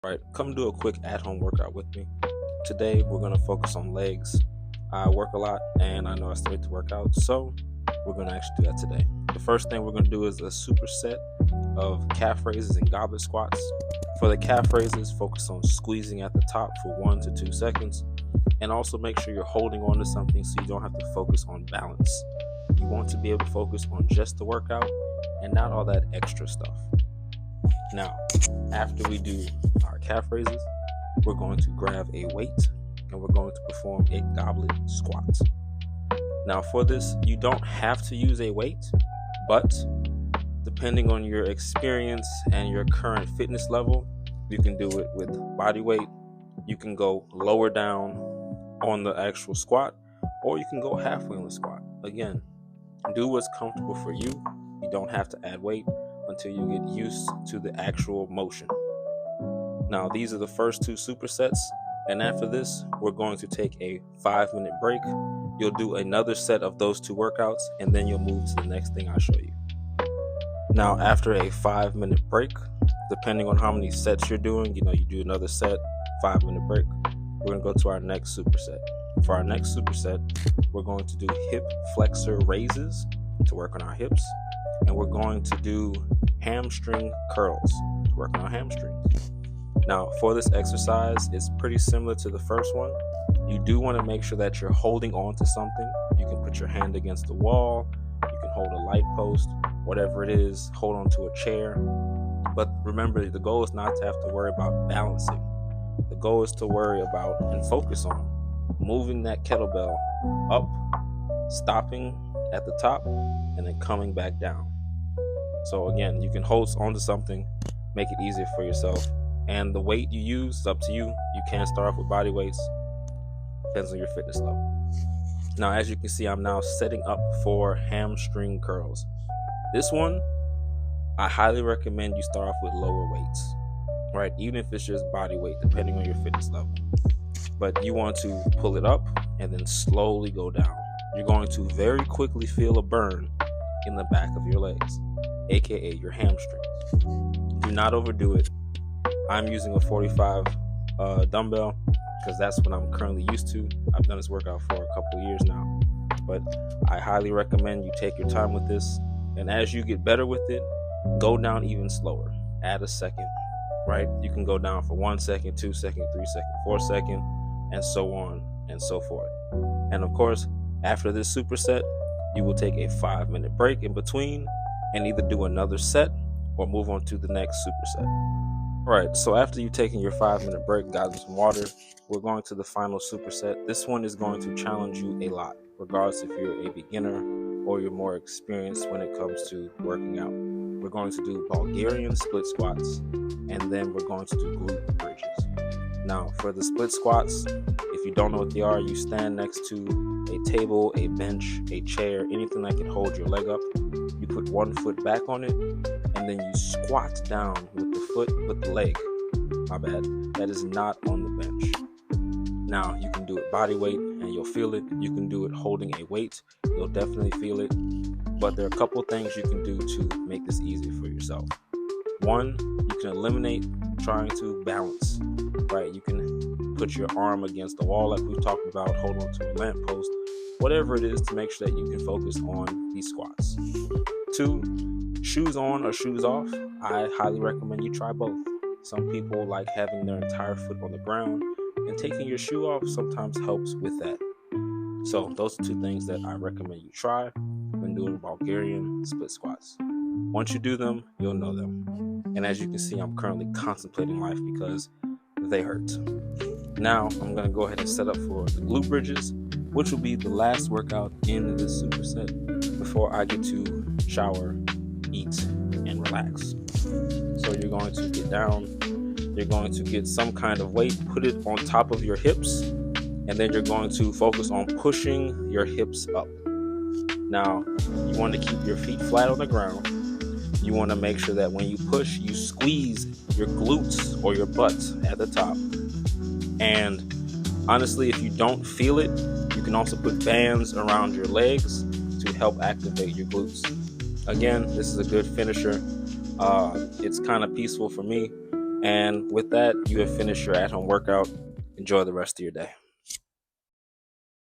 Right, come do a quick at-home workout with me. Today we're going to focus on legs. I work a lot and I know I still need to work out, so we're going to actually do that today. The first thing we're going to do is a superset of calf raises and goblet squats. For the calf raises, focus on squeezing at the top for 1 to 2 seconds, and also make sure you're holding on to something so you don't have to focus on balance. You want to be able to focus on just the workout and not all that extra stuff. Now, after we do our calf raises, we're going to grab a weight and we're going to perform a goblet squat. Now, for this, you don't have to use a weight, but depending on your experience and your current fitness level, you can do it with body weight. You can go lower down on the actual squat, or you can go halfway on the squat. Again, do what's comfortable for you. You don't have to add weight until you get used to the actual motion. Now, these are the first 2 supersets, and after this, we're going to take a 5-minute break. You'll do another set of those 2 workouts, and then you'll move to the next thing I'll show you. Now, after a 5-minute break, depending on how many sets you're doing, you do another set, 5-minute break. We're going to go to our next superset. For our next superset, we're going to do hip flexor raises to work on our hips, and we're going to do hamstring curls to work on our hamstrings. Now, for this exercise, it's pretty similar to the first one. You do want to make sure that you're holding on to something. You can put your hand against the wall, you can hold a light post, whatever it is, hold on to a chair. But remember, the goal is not to have to worry about balancing. The goal is to worry about and focus on moving that kettlebell up, stopping at the top, and then coming back down. So again, you can hold onto something, make it easier for yourself. And the weight you use is up to you. You can start off with body weights. Depends on your fitness level. Now, as you can see, I'm now setting up for hamstring curls. This one, I highly recommend you start off with lower weights, right? Even if it's just body weight, depending on your fitness level. But you want to pull it up and then slowly go down. You're going to very quickly feel a burn in the back of your legs, aka your hamstrings. Do not overdo it. I'm using a 45 dumbbell because that's what I'm currently used to. I've done this workout for a couple of years now, but I highly recommend you take your time with this. And as you get better with it, go down even slower. Add a second, right? You can go down for 1 second, 2 seconds, 3 seconds, 4 seconds, and so on and so forth. And of course, after this superset, you will take a 5-minute break in between and either do another set or move on to the next superset. Right, so after you've taken your 5-minute break, gotten some water, we're going to the final superset. This one is going to challenge you a lot, regardless if you're a beginner or you're more experienced when it comes to working out. We're going to do Bulgarian split squats, and then we're going to do glute bridges. Now, for the split squats, if you don't know what they are, you stand next to a table, a bench, a chair, anything that can hold your leg up. You put 1 foot back on it, and then you squat down with the leg. My bad. That is not on the bench. Now, you can do it body weight, and you'll feel it. You can do it holding a weight. You'll definitely feel it. But there are a couple things you can do to make this easy for yourself. 1, you can eliminate trying to balance, right? You can put your arm against the wall like we've talked about, hold on to a lamppost, whatever it is to make sure that you can focus on these squats. 2, shoes on or shoes off. I highly recommend you try both. Some people like having their entire foot on the ground, and taking your shoe off sometimes helps with that. So those are 2 things that I recommend you try when doing Bulgarian split squats. Once you do them, you'll know them. And as you can see, I'm currently contemplating life because they hurt. Now, I'm going to go ahead and set up for the glute bridges, which will be the last workout in this superset before I get to shower, eat, and relax. So you're going to get down, you're going to get some kind of weight, put it on top of your hips, and then you're going to focus on pushing your hips up. Now, you want to keep your feet flat on the ground. You want to make sure that when you push, you squeeze your glutes or your butt at the top. And honestly, if you don't feel it, you can also put bands around your legs to help activate your glutes. Again, this is a good finisher. It's kind of peaceful for me. And with that, you have finished your at home workout. Enjoy the rest of your day.